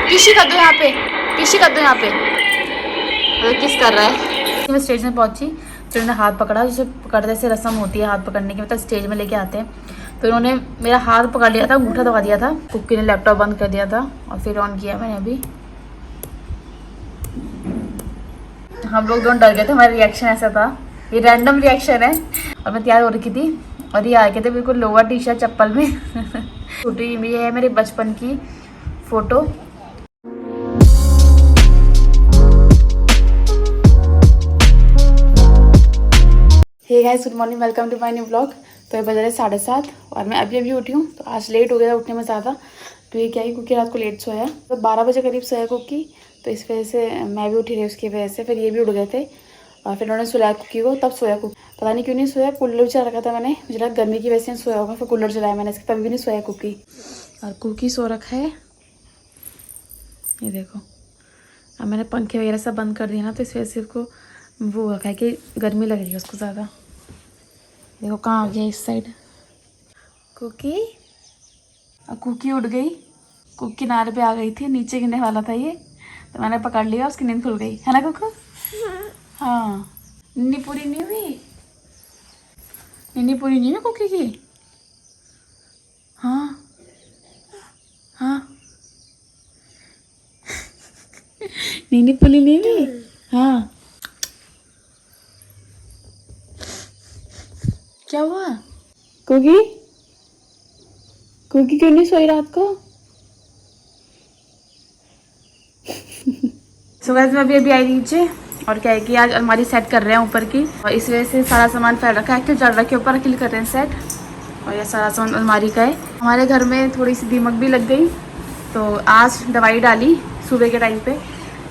किसी कर दो यहाँ पे, किसी कर दो यहाँ पे। तो किस कर रहा है। मैं स्टेज में पहुंची तो उन्होंने हाथ पकड़ा, जैसे पकड़ने से रस्म होती है हाथ पकड़ने की, मतलब स्टेज में लेके आते हैं। तो उन्होंने मेरा हाथ पकड़ लिया था, अंगूठा दबा दिया था। कुकी ने लैपटॉप बंद कर दिया था और फिर ऑन किया मैंने अभी। हम लोग दोनों डर गए थे, हमारा रिएक्शन ऐसा था, ये रैंडम रिएक्शन है। और मैं तैयार हो रखी थी और ये आ गए थे बिल्कुल लोअर टी शर्ट चप्पल में। छोटी भी है मेरे बचपन की photo. Hey guys, good morning, welcome to my new blog. तो ये बज रहे 7:30 और मैं अभी उठी हूँ। तो आज लेट हो गया था उठने में ज़्यादा। तो ये क्या है, क्योंकि रात को लेट सोया, तो 12 बजे करीब सोया कुकी। तो इस वजह से मैं भी उठी रही, उसकी वजह से फिर ये भी उठ गए थे। और फिर उन्होंने सुलाया कुकी को, तब सोया कुकी। पता नहीं क्यों नहीं सोया, कूलर चला रखा था मैंने, मुझे लगा गर्मी की वजह से सोया होगा, फिर कूलर चलाया मैंने इसके, तभी भी नहीं सोया कुकी। और कुकी सो रखा है, ये देखो। अब मैंने पंखे वगैरह सब बंद कर दिया ना, तो इस वजह से उसको वो रखा है कि गर्मी लग रही है उसको ज़्यादा। देखो कहाँ आ गया इस साइड कुकी। और कुकी उठ गई, कुकी किनारे पे आ गई थी, नीचे गिरने वाला था ये, तो मैंने पकड़ लिया, उसकी नींद खुल गई है ना कुकू। हाँ, नींद पूरी नहीं हुई, नींद पूरी नहीं हुई कुकी की। हाँ हाँ, नींद पूरी नहीं हुई। हाँ, क्या हुआ कुकी, कुकी क्यों नहीं सोई रात को। सुबह में अभी आई नीचे, और क्या है कि आज अलमारी सेट कर रहे हैं ऊपर की, और इस वजह से सारा सामान फैल रखा है, क्यों चल रखा है ऊपर अकेले कर रहे हैं सेट। और ये सारा सामान अलमारी का है। हमारे घर में थोड़ी सी दीमक भी लग गई, तो आज दवाई डाली सुबह के टाइम पे।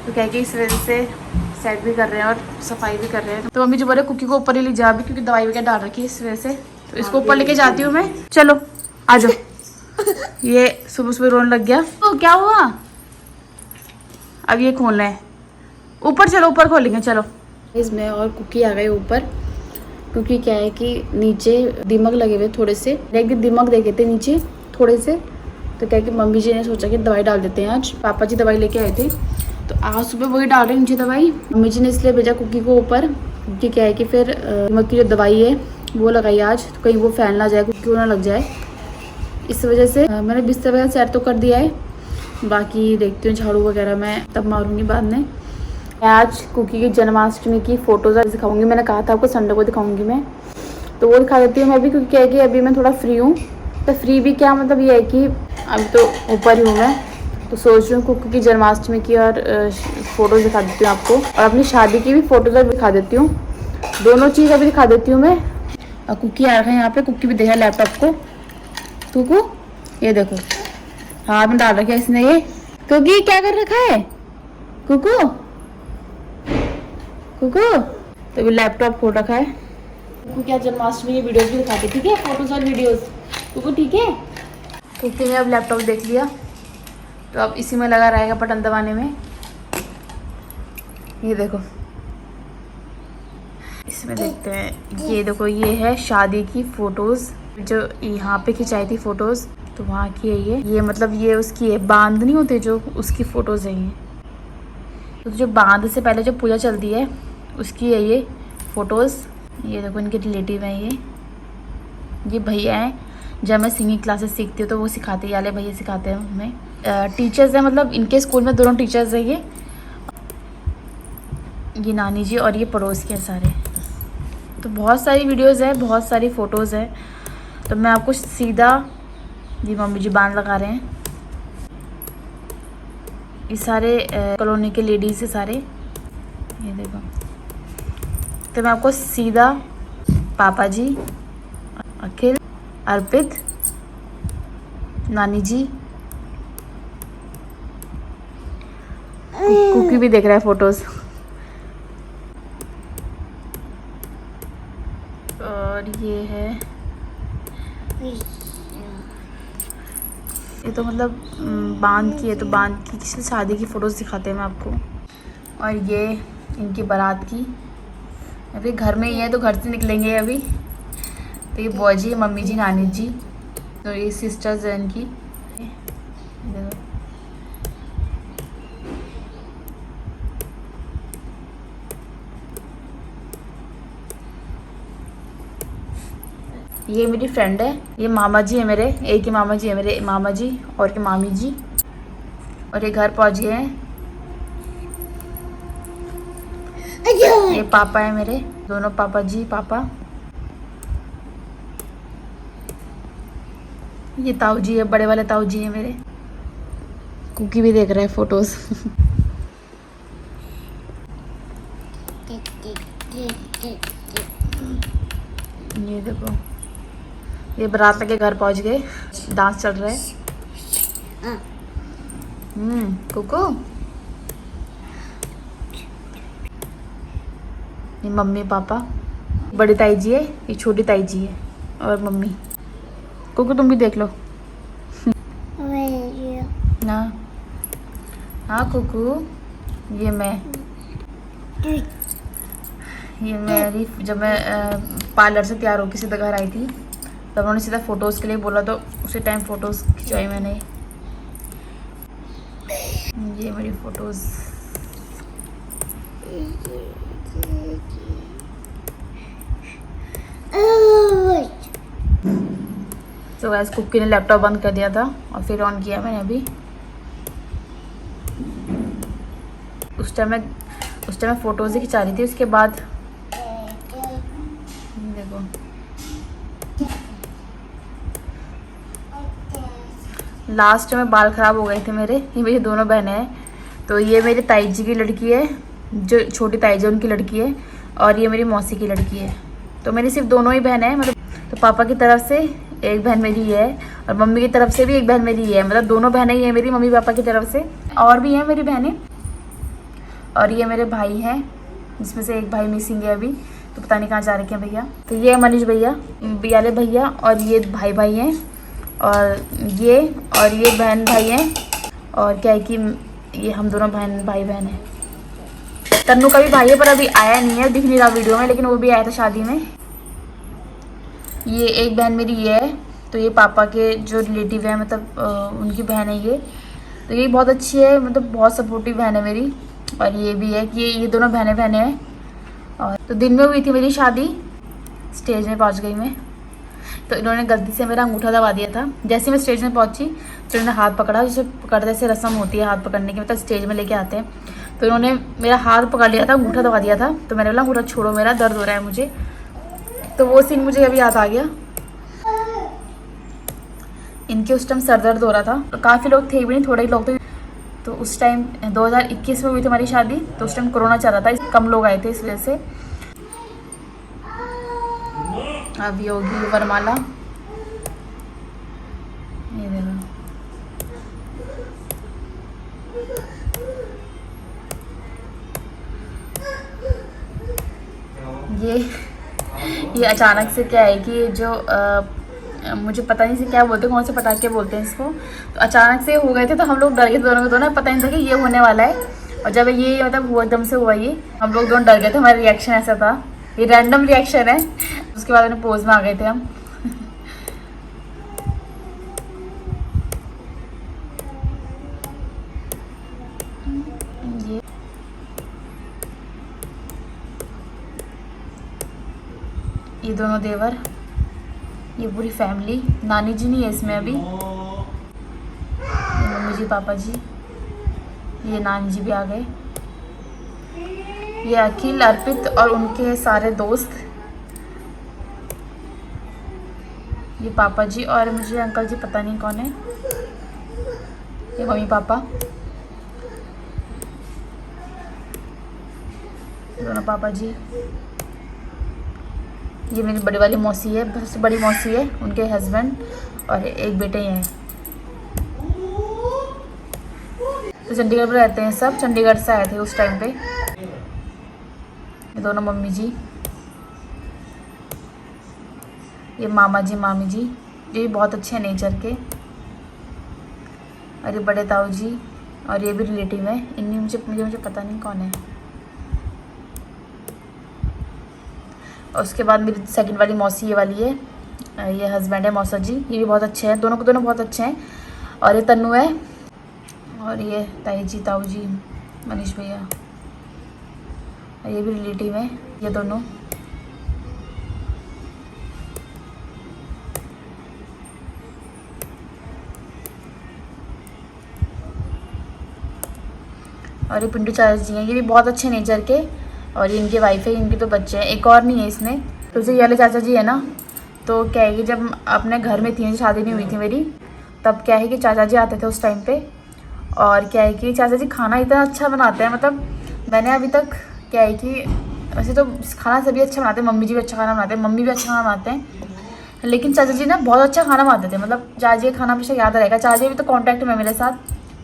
तो क्या है कि इस वजह से सेट भी कर रहे हैं और सफाई भी कर रहे हैं। तो मम्मी जो बोले कुकी को ऊपर ही ले जा भी, क्योंकि दवाई वगैरह डाल रखी है इस वजह से। तो इसको ऊपर लेके जाती हूँ मैं। चलो आ जाओ। ये सुबह सुबह रोने लग गया। तो क्या हुआ, अब ये खोलना है, ऊपर चलो, ऊपर खोलेंगे चलो। इसमें और कुकी आ गए ऊपर, क्योंकि क्या है कि नीचे दीमक लगे हुए थोड़े से, एक दिन दीमक देखे थे नीचे थोड़े से। तो क्या है कि मम्मी जी ने सोचा कि दवाई डाल देते हैं आज। पापा जी दवाई लेके आए थे, तो आज सुबह वही डाल रहे हैं नीचे दवाई। मम्मी जी ने इसलिए भेजा कुकी को ऊपर, क्योंकि क्या है कि फिर दीमक की जो दवाई है वो लगाई आज, तो कहीं वो फैल ना जाए, कुकी ना लग जाए। इस वजह से मैंने बिस्तर वगैरह सेट तो कर दिया है, बाकी देखती हूँ झाड़ू वगैरह मैं तब मारूंगी बाद में। आज कुकी की जन्माष्टमी की फ़ोटोज़ दिखाऊंगी, मैंने कहा था आपको संडे को दिखाऊंगी मैं, तो वो दिखा देती हूँ मैं भी। क्योंकि क्या है कि अभी मैं थोड़ा फ्री हूँ, तो फ्री भी क्या मतलब ये है कि अभी तो ऊपर ही हूँ मैं, तो सोच रही हूँ कुकी की जन्माष्टमी की और फ़ोटोज़ दिखा देती हूँ आपको, और अपनी शादी की भी फ़ोटोज़ दिखा देती हूँ। दोनों चीज़ अभी दिखा देती हूँ मैं। और कुकी आ रखा है यहाँ पे, कुकी भी देखा लैपटॉप को। कुकू ये देखो, हाथ में डाल रखा है इसने ये। कुकी क्या कर रखा है कुकू, कुकू तो भी लैपटॉप खोल रखा है। कुकू क्या जन्माष्टमी की वीडियोस भी दिखाते, ठीक है, फोटोज और वीडियोस। कुकू ठीक है। कुकू ने अब लैपटॉप देख लिया, तो अब इसी में लगा रहेगा बटन दबाने में। ये देखो, इसमें देखते हैं। ये देखो, ये है शादी की फ़ोटोज़ जो यहाँ पे खिंचाई थी फ़ोटोज़, तो वहाँ की है ये मतलब ये उसकी है, बांध नहीं होते जो, उसकी फ़ोटोज़ है ये। तो जो बांध से पहले जो पूजा चलती है उसकी है ये फ़ोटोज़। ये देखो, इनके रिलेटिव हैं ये भैया हैं। जब मैं सिंगिंग क्लासेस सीखती हूँ तो वो सिखाते हैं, वाले भैया सिखाते हैं हमें। टीचर्स हैं, मतलब इनके स्कूल में दोनों टीचर्स हैं ये नानी जी और ये पड़ोस के सारे। तो बहुत सारी वीडियोज़ है, बहुत सारी फ़ोटोज़ है। तो मैं आपको सीधा, जी मम्मी जी बांध लगा रहे हैं, ये सारे कॉलोनी के लेडीज़ है सारे, ये देखो। तो मैं आपको सीधा पापा जी, अखिल, अर्पित, नानी जी, कुकी भी देख रहा है फ़ोटोज़। और ये है, ये तो मतलब बांध की है, तो बांध की किसी शादी की फ़ोटोज़ दिखाते हैं मैं आपको। और ये इनकी बारात की, अभी घर में ही है तो घर से निकलेंगे अभी। तो ये बुआ जी, मम्मी जी, नानी जी, तो ये सिस्टर्स हैं इनकी। ये मेरी फ्रेंड है, ये मामा जी है मेरे, एक ही मामा जी है मेरे, मामा जी और के मामी जी। और ये घर पहुंच गए हैं। ये पापा है मेरे, दोनों पापा जी पापा। ये ताऊ जी है, बड़े वाले ताऊ जी है मेरे। कुकी भी देख रहा है फोटोज। ये देखो, ये बारात लेके घर पहुंच गए, डांस चल रहा है। कुकू। ये मम्मी पापा, बड़ी ताई जी है, ये छोटी ताई जी है और मम्मी। कुकू तुम भी देख लो ना। हाँ कुकू, ये मैं, ये मेरी, जब मैं पार्लर से तैयार होकर सीधा घर आई थी तब उन्होंने सीधा फ़ोटोज़ के लिए बोला तो उसी टाइम फ़ोटोज़ खिंचवाई मैंने। ये मेरी फ़ोटोज़। तो वैसे कुकी ने लैपटॉप बंद कर दिया था और फिर ऑन किया मैंने अभी। उस टाइम मैं फ़ोटोज़ ही खिंचा रही थी। उसके बाद देखो, लास्ट में बाल ख़राब हो गए थे मेरे। ये मेरी दोनों बहनें हैं। तो ये मेरी ताई जी की लड़की है, जो छोटी ताई जी उनकी लड़की है, और ये मेरी मौसी की लड़की है। तो मेरी सिर्फ दोनों ही बहनें हैं। मतलब तो पापा की तरफ से एक बहन मेरी है और मम्मी की तरफ से भी एक बहन मेरी है। मतलब दोनों बहनें ही हैं मेरी मम्मी पापा की तरफ से। और भी हैं मेरी बहनें। और ये मेरे भाई हैं, जिसमें से एक भाई मिसिंग है अभी, तो पता नहीं कहाँ जा रखे हैं भैया। तो ये मनीष भैया, बियाले भैया, और ये भाई हैं, और ये बहन भाई हैं। और क्या है कि ये हम दोनों भाई बहन हैं। तन्नू का भी भाई है पर अभी आया नहीं है, दिख नहीं रहा वीडियो में, लेकिन वो भी आया था शादी में। ये एक बहन मेरी ये है, तो ये पापा के जो रिलेटिव है, मतलब उनकी बहन है ये। तो ये बहुत अच्छी है, मतलब बहुत सपोर्टिव बहन है मेरी। और ये भी है कि ये दोनों बहनें हैं। और तो दिन में हुई थी मेरी शादी, स्टेज में पहुंच गई मैं। तो इन्होंने गलती से मेरा अंगूठा दबा दिया था। जैसे मैं स्टेज में पहुंची तो इन्होंने हाथ पकड़ा, जैसे पकड़ने से रस्म होती है हाथ पकड़ने की, मतलब स्टेज में लेके आते हैं। तो इन्होंने मेरा हाथ पकड़ लिया था, अंगूठा दबा दिया था। तो मैंने बोला अंगूठा छोड़ो, मेरा दर्द हो रहा है मुझे। तो वो सीन मुझे अभी याद आ गया। इनके उस टाइम सर दर्द हो रहा था, तो काफ़ी लोग थे भी नहीं, थोड़े ही लोग थे। तो उस टाइम 2021 में हुई थी हमारी शादी। तो उस टाइम कोरोना चल रहा था, कम लोग आए थे इस वजह से। अब ये होगी वरमाला, ये देखो। ये अचानक से क्या है कि जो मुझे पता नहीं से क्या बोलते हैं, कौन से पटाखे बोलते हैं इसको। तो अचानक से हो गए थे, तो हम लोग डर गए थे दोनों के दोनों, पता नहीं था कि ये होने वाला है। और जब ये मतलब हुआ, एकदम से हुआ ये, हम लोग दोनों डर गए थे। हमारा रिएक्शन ऐसा था, ये रैंडम रिएक्शन है। उसके बाद उन्हें पोज में आ गए थे हम। ये दोनों देवर, ये पूरी फैमिली। नानी जी नहीं है इसमें अभी, ये मम्मी जी पापा जी, ये नानी जी भी आ गए। ये अखिल, अर्पित और उनके सारे दोस्त, ये पापा जी, और मुझे अंकल जी पता नहीं कौन है। ये मम्मी पापा, दोनों पापा जी। ये मेरी बड़ी वाली मौसी है, सबसे बड़ी मौसी है, उनके हस्बैंड और एक बेटे हैं। तो चंडीगढ़ में रहते हैं सब, चंडीगढ़ से आए थे उस टाइम पे। ये दोनों मम्मी जी, ये मामा जी मामी जी, ये भी बहुत अच्छे हैं नेचर के। और ये बड़े ताऊ जी, और ये भी रिलेटिव है। इनमें मुझे पता नहीं कौन है। और उसके बाद मेरी सेकंड वाली मौसी ये वाली है, ये हस्बैंड है मौसा जी, ये भी बहुत अच्छे हैं, दोनों बहुत अच्छे हैं। और ये तन्नू है, और ये ताई जी ताऊ जी मनीष भैया, और ये भी रिलेटिव है ये दोनों। और ये पिंटू चाचा जी हैं, ये भी बहुत अच्छे नेचर के। और ये इनकी वाइफ है, इनके तो बच्चे हैं, एक और नहीं है इसमें। तो ये वाले चाचा जी है ना, तो क्या है कि जब अपने घर में थी, शादी नहीं हुई थी मेरी, तब क्या है कि चाचा जी आते थे उस टाइम पे। और क्या है कि चाचा जी खाना इतना अच्छा बनाते हैं, मतलब मैंने अभी तक क्या है कि वैसे तो खाना सभी अच्छा बनाते हैं, मम्मी जी भी अच्छा खाना बनाते हैं, मम्मी भी अच्छा खाना बनाते हैं, लेकिन चाचा जी ना बहुत अच्छा खाना बनाते थे। मतलब चाचा जी का खाना हमेशा याद रहेगा। चाचा जी अभी तो कांटेक्ट में मेरे साथ,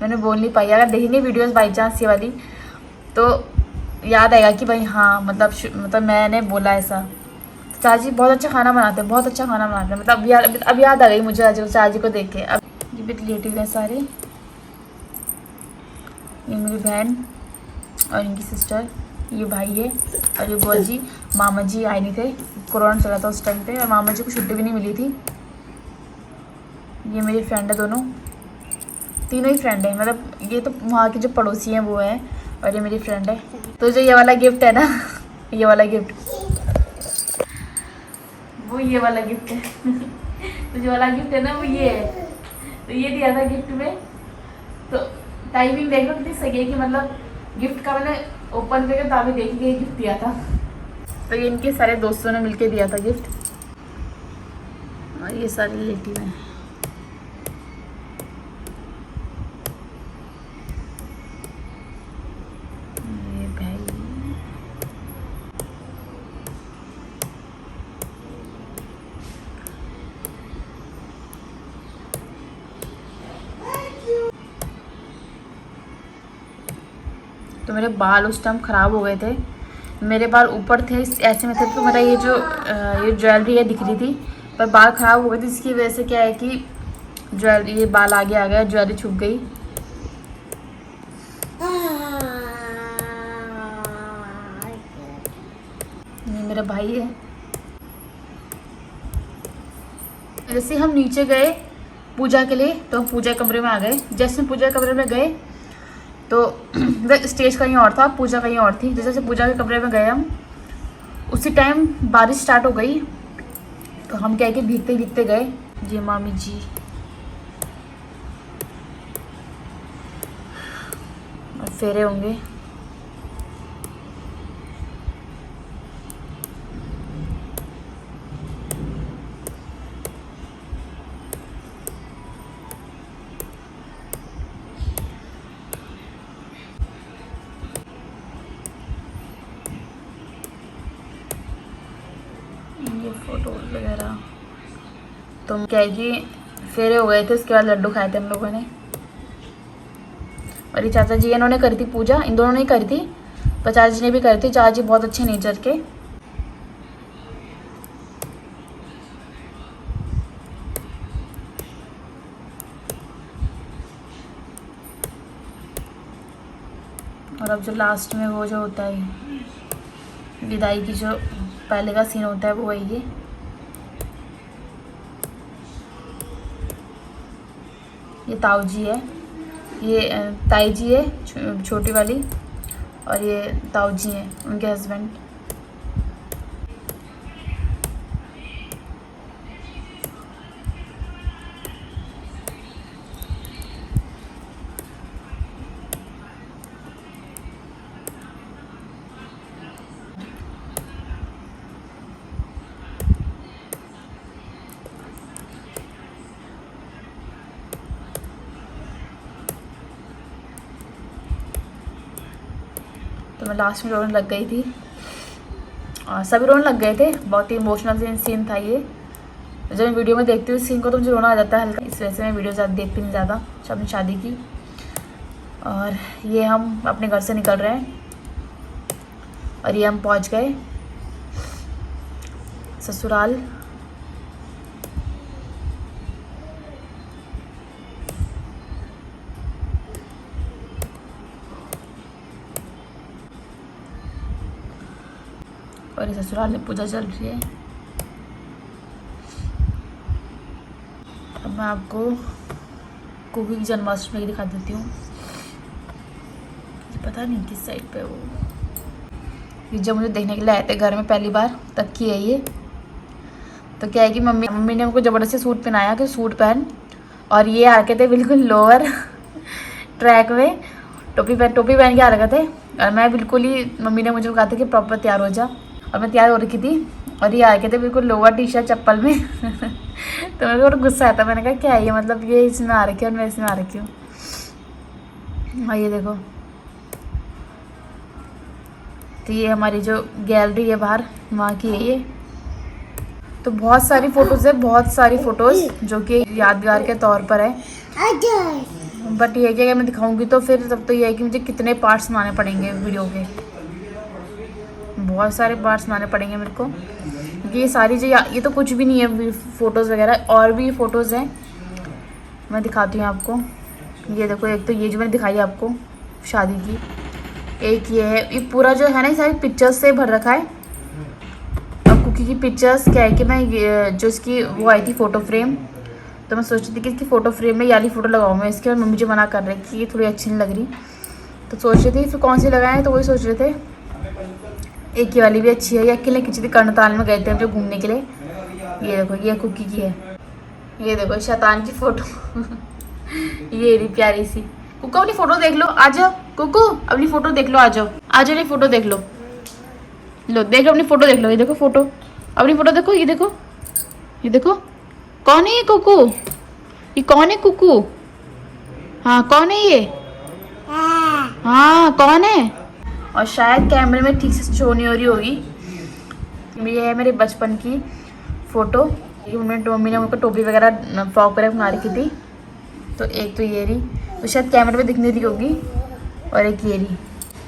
मैंने बोल नहीं पाई, अगर देखेंगे वीडियोस बाई चांस ये वाली तो याद आएगा कि भाई हाँ, मतलब मैंने बोला ऐसा। चाचा जी बहुत अच्छा खाना बनाते हैं, बहुत अच्छा खाना बनाते हैं। मतलब अब याद आ गई मुझे चाचा जी को देख के। अब ये भी रिलेटिव हैं सारे, ये मेरी बहन और इनकी सिस्टर, ये भाई है, और ये बुआ जी। मामा जी आए नहीं थे, कोरोना चला था उस टाइम पे, और मामा जी को छुट्टी भी नहीं मिली थी। ये मेरी फ्रेंड है, दोनों तीनों ही फ्रेंड है। मतलब ये तो वहाँ के जो पड़ोसी हैं वो हैं, और ये मेरी फ्रेंड है। तो जो ये वाला गिफ्ट है ना ये वाला गिफ्ट, वो ये वाला गिफ्ट है तो जो वाला गिफ्ट है ना वो ये है। तो ये दिया था गिफ्ट में, तो टाइमिंग देख लो कितनी सही है कि मतलब गिफ्ट का मैंने ओपन करके तभी देखी कि ये गिफ्ट दिया था। तो ये इनके सारे दोस्तों ने मिलके दिया था गिफ्ट, और ये सारे रिलेटिव हैं। ये भाई, तो मेरे बाल उस टाइम ख़राब हो गए थे। मेरे बाल ऊपर थे ऐसे में थे, तो मेरा ये जो ये ज्वेलरी है दिख रही थी, पर बाल ख़राब हो गए थे। इसकी वजह से क्या है कि ज्वेलरी, ये बाल आगे आ गया, ज्वेलरी छुप गई। ये मेरा भाई है। जैसे हम नीचे गए पूजा के लिए, तो हम पूजा कमरे में आ गए। जैसे पूजा कमरे में गए तो स्टेज कहीं और था, पूजा कहीं और थी। जैसे पूजा के कमरे में गए हम, उसी टाइम बारिश स्टार्ट हो गई। तो हम क्या है कि भीगते भीगते गए। जी मामी जी, और फेरे होंगे। ये फोटो वगैरह, तो क्या है कि फेरे हो गए थे, उसके बाद लड्डू खाए थे हम लोगों ने। और ये चाचा जी, इन्होंने करी थी पूजा, इन दोनों ने करी थी, पर चाचा जी ने भी करी थी। चाचा जी बहुत अच्छे नेचर के। और अब जो लास्ट में वो जो होता है विदाई की, जो पहले का सीन होता है वो है ये ताऊ जी है, ये ताई जी है छोटी वाली, और ये ताऊ जी हैं उनके हस्बैंड। तो मैं लास्ट में रोने लग गई थी, सभी रोने लग गए थे। बहुत ही इमोशनल सीन था ये। जब मैं वीडियो में देखती हूँ इस सीन को तो मुझे रोना आ जाता है हल्का, इस वजह से मैं वीडियो ज़्यादा देखती नहीं ज़्यादा अपनी शादी की। और ये हम अपने घर से निकल रहे हैं, और ये हम पहुँच गए ससुराल। और ये ससुराल में पूजा चल रही है। अब मैं आपको कुकी की जन्माष्टमी की दिखा देती हूँ। पता नहीं किस साइड पे वो, ये जब मुझे देखने के लिए आए थे घर में पहली बार तब की है ये। तो क्या है कि मम्मी ने मुझको ज़बरदस्ती सूट पहनाया कि सूट पहन, और ये आके थे बिल्कुल लोअर ट्रैक में, टोपी पहन के आ रखे थे और मैं बिल्कुल ही, मम्मी ने मुझे कहा था कि प्रॉपर तैयार हो जा, और मैं तैयार हो रखी थी और ये आ रखे थे बिल्कुल लोअर टी शर्ट चप्पल में तो मेरे को थोड़ा गुस्सा आता, मैंने कहा क्या है ये, मतलब ये इसमें आ रखी है और मैं इसमें आ रखी हूँ। और ये देखो, तो ये हमारी जो गैलरी है बाहर, वहाँ की है ये। तो बहुत सारी फ़ोटोज़ है, बहुत सारी फ़ोटोज़ जो कि यादगार के तौर पर है। बट ये कि अगर मैं दिखाऊंगी तो फिर तब तो ये है कि मुझे कितने पार्ट्स बनाने पड़ेंगे वीडियो के, बहुत सारे पार्ट्स बनाने पड़ेंगे मेरे को, क्योंकि ये सारी जो ये तो कुछ भी नहीं है फ़ोटोज़ वगैरह, और भी फ़ोटोज़ हैं। मैं दिखाती हूँ आपको। ये देखो, एक तो ये जो मैंने दिखाई है आपको शादी की, एक ये है, ये पूरा जो है ना ये सारी पिक्चर्स से भर रखा है। अब कुकी की पिक्चर्स क्या है कि मैं जो इसकी वो आई थी फ़ोटो फ्रेम, तो मैं सोच रही थी कि इसकी फ़ोटो फ्रेम में ये वाली फ़ोटो लगाऊँ मैं इसकी, और मम्मी जो मना कर रही थी कि ये थोड़ी अच्छी नहीं लग रही, तो सोच रही थी फिर कौन सी लगाएं, तो वही सोच रहे थे एक ये वाली भी अच्छी है। ये अकेले खिंची थी, कर्णताल में गए थे हम जो घूमने के लिए। ये देखो, ये कुकी की है। ये देखो शैतान की फ़ोटो ये रही प्यारी सी। कुकू अपनी फ़ोटो देख लो, आ जाओ कुकू, अपनी फ़ोटो देख लो, आ जाओ अपनी फ़ोटो देख लो, देख लो अपनी फ़ोटो देख लो। ये देखो फ़ोटो, अपनी फ़ोटो देखो, ये देखो, ये देखो, कौन है ये कुकू, ये कौन है कुकू, हाँ कौन है ये, हाँ कौन है। और शायद कैमरे में ठीक से शो नहीं हो रही होगी। ये है मेरे बचपन की फ़ोटो, मम्मी ने मुझको टोपी वगैरह फ्रॉक वगैरह बना रखी थी। तो एक तो ये रही, तो शायद कैमरे में दिखने रही होगी, और एक ये रही,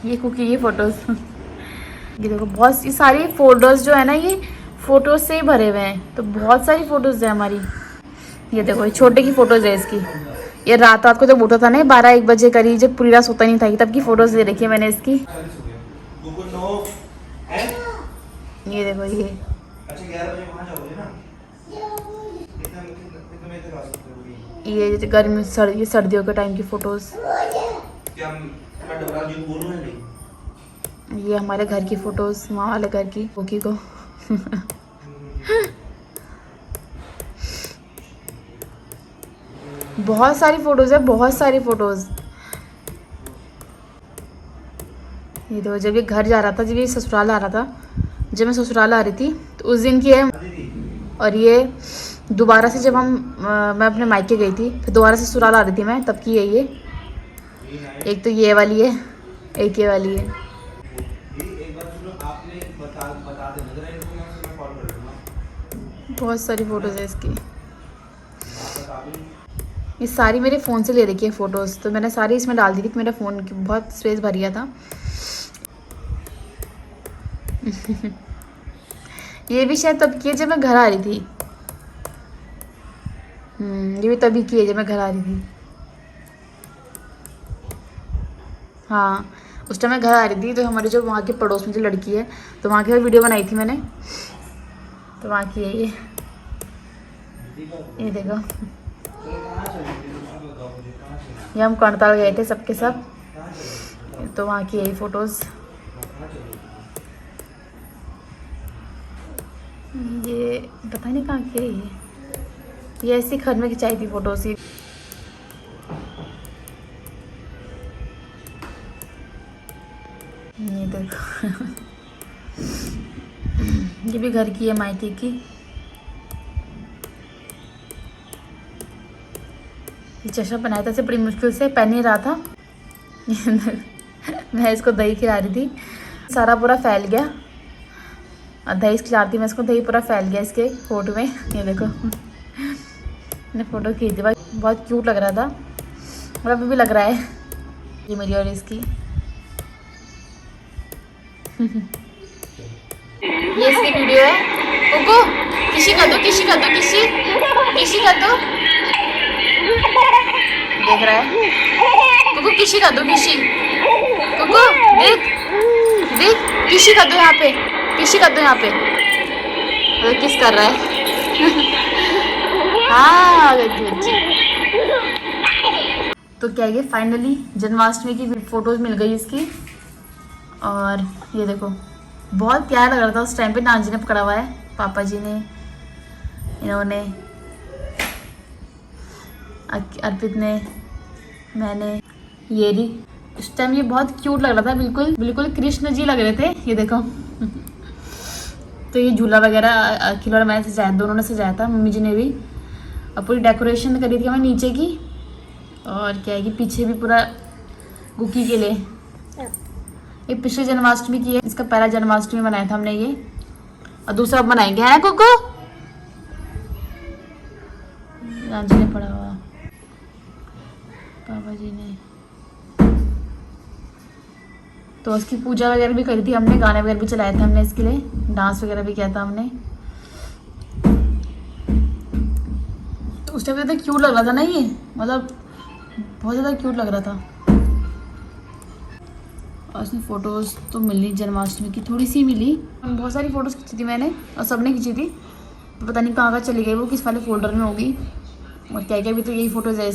ये कुकी की फ़ोटोज़ ये देखो, बहुत ये सारी फ़ोटोज़ जो है ना ये फ़ोटोज़ से ही भरे हुए हैं, तो बहुत सारी फ़ोटोज़ है हमारी। ये देखो, ये छोटे की फ़ोटोज़ है इसकी, ये रात को जब उठा था ना 12-1 बजे करीब, जब पूरी रात सोता नहीं था, तब की फ़ोटोज़ दे रखी है मैंने इसकी। ये देखो, ये जैसे गर्मी सर्दियों के टाइम की फ़ोटोज़। ये हमारे घर की फ़ोटोज़, वहाँ वाले घर की कुकी को बहुत सारी फ़ोटोज़ है, बहुत सारी फ़ोटोज़। ये तो जब ये घर जा रहा था, जब ये ससुराल आ रहा था, जब मैं ससुराल आ रही थी तो उस दिन की है। और ये दोबारा से जब मैं अपने मायके गई थी, फिर दोबारा से ससुराल आ रही थी मैं, तब की है ये। एक तो ये वाली है, एक ये वाली है। बहुत सारी फ़ोटोज़ है इसकी। ये सारी मेरे फ़ोन से ले रखी है फ़ोटोज़, तो मैंने सारी इसमें डाल दी थी, मेरा फ़ोन की बहुत स्पेस भर गया था ये भी शायद तब की है जब मैं घर आ रही थी। ये भी तभी की है जब मैं घर आ रही थी। हाँ, उस टाइम मैं घर आ रही थी, तो हमारे जो वहाँ के पड़ोस में जो लड़की है, तो वहाँ की वीडियो बनाई थी मैंने, तो वहाँ की है ये देखो। ये हम कर्णताल गए थे सबके सब, तो वहाँ की यही फ़ोटोज़। ये पता नहीं कहाँ की है ये ऐसी घर में खिंचाई थी फ़ोटोज़। ये देखो ये भी घर की है, मायके की। ये चश्मा बनाया था, इसे बड़ी मुश्किल से पहन ही रहा था मैं इसको दही खिला रही थी, सारा पूरा फैल गया, और दही खिला रही थी मैं इसको, दही पूरा फैल गया इसके होठ में। ये देखो मैंने फ़ोटो खींची, बहुत क्यूट लग रहा था, और अभी भी लग रहा है। ये मेरी और इसकी ये इसकी वीडियो है। कुकू किसी कर दो, किसी कर दो, किसी कर दो, देख रहा है कुकू, किसी कर दो, किसी, कुकू देख देख, किसी कर दो यहाँ पे, किसी कर दो यहाँ पे, किस कर रहा है हाँ तो क्या ये फाइनली जन्माष्टमी की फ़ोटोज़ मिल गई इसकी। और ये देखो, बहुत प्यारा लग रहा था उस टाइम पे। नानी जी ने पकड़ा हुआ है, पापा जी ने, इन्होंने, अर्पित ने, मैंने। ये रही इस टाइम ये बहुत क्यूट लग रहा था, बिल्कुल बिल्कुल कृष्ण जी लग रहे थे। ये देखो तो ये झूला वगैरह अखिल और मैंने सजाया, दोनों ने सजाया था, मम्मी जी ने भी। और पूरी डेकोरेशन करी थी हमें नीचे की, और क्या है कि पीछे भी पूरा गुकी के लिए। ये पिछले जन्माष्टमी की है, इसका पहला जन्माष्टमी मनाया था हमने ये, और दूसरा अब मनाएंगे, है ना कुकू? रांझी ने पढ़ा हुआ, पापा जी ने। तो उसकी पूजा वगैरह भी करी थी हमने, गाने वगैरह भी चलाए थे हमने इसके लिए, डांस वगैरह भी किया था हमने। तो उस टाइम तो क्यूट लग रहा था ना ये, मतलब बहुत ज़्यादा क्यूट लग रहा था। और उसमें फ़ोटोज़ तो मिली जन्माष्टमी की, थोड़ी सी मिली, बहुत सारी फ़ोटोज़ खींची थी मैंने और सबने खींची थी। तो पता नहीं कहाँ चली गई वो, किस वाले फोल्डर में होगी और क्या क्या। भी तो यही फ़ोटोज़ है।